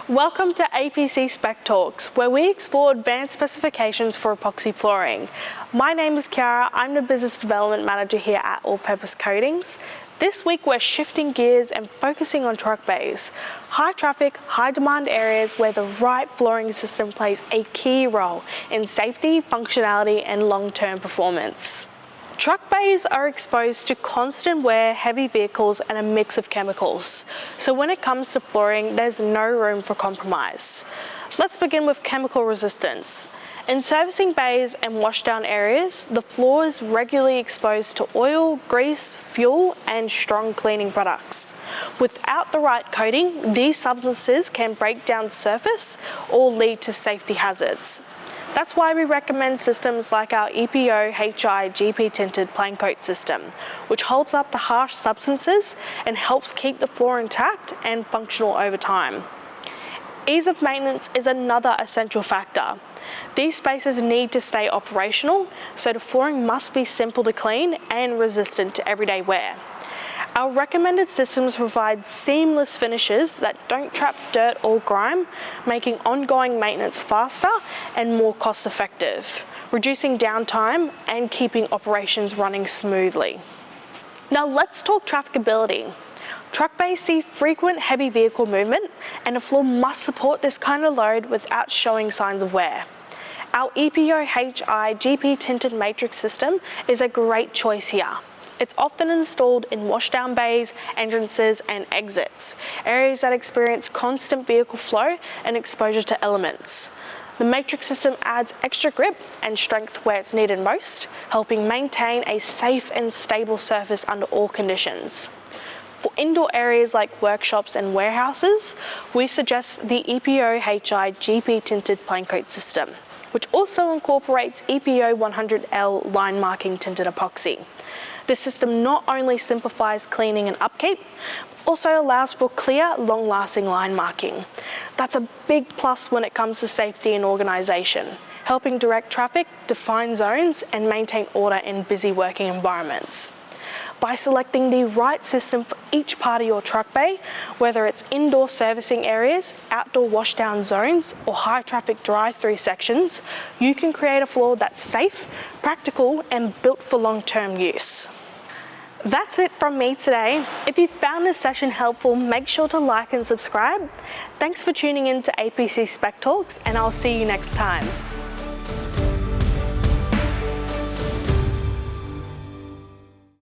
Welcome to APC Spec Talks, where we explore advanced specifications for epoxy flooring. My name is Kiara, I'm the Business Development Manager here at All Purpose Coatings. This week we're shifting gears and focusing on truck bays, high traffic, high demand areas where the right flooring system plays a key role in safety, functionality and long-term performance. Truck bays are exposed to constant wear, heavy vehicles and a mix of chemicals. So when it comes to flooring, there's no room for compromise. Let's begin with chemical resistance. In servicing bays and washdown areas, the floor is regularly exposed to oil, grease, fuel and strong cleaning products. Without the right coating, these substances can break down the surface or lead to safety hazards. That's why we recommend systems like our EPO HI GP tinted plain coat system, which holds up the harsh substances and helps keep the floor intact and functional over time. Ease of maintenance is another essential factor. These spaces need to stay operational, so the flooring must be simple to clean and resistant to everyday wear. Our recommended systems provide seamless finishes that don't trap dirt or grime, making ongoing maintenance faster and more cost-effective, reducing downtime and keeping operations running smoothly. Now let's talk trafficability. Truck bays see frequent heavy vehicle movement, and the floor must support this kind of load without showing signs of wear. Our EPO HI GP tinted matrix system is a great choice here. It's often installed in washdown bays, entrances and exits, areas that experience constant vehicle flow and exposure to elements. The matrix system adds extra grip and strength where it's needed most, helping maintain a safe and stable surface under all conditions. For indoor areas like workshops and warehouses, we suggest the EPO HI GP tinted plain coat system, which also incorporates EPO 100L line marking tinted epoxy. This system not only simplifies cleaning and upkeep, but also allows for clear, long-lasting line marking. That's a big plus when it comes to safety and organisation, helping direct traffic, define zones, and maintain order in busy working environments. By selecting the right system for each part of your truck bay, whether it's indoor servicing areas, outdoor washdown zones, or high traffic drive-through sections, you can create a floor that's safe, practical, and built for long-term use. That's it from me today. If you found this session helpful, make sure to like and subscribe. Thanks for tuning in to APC Spec Talks, and I'll see you next time.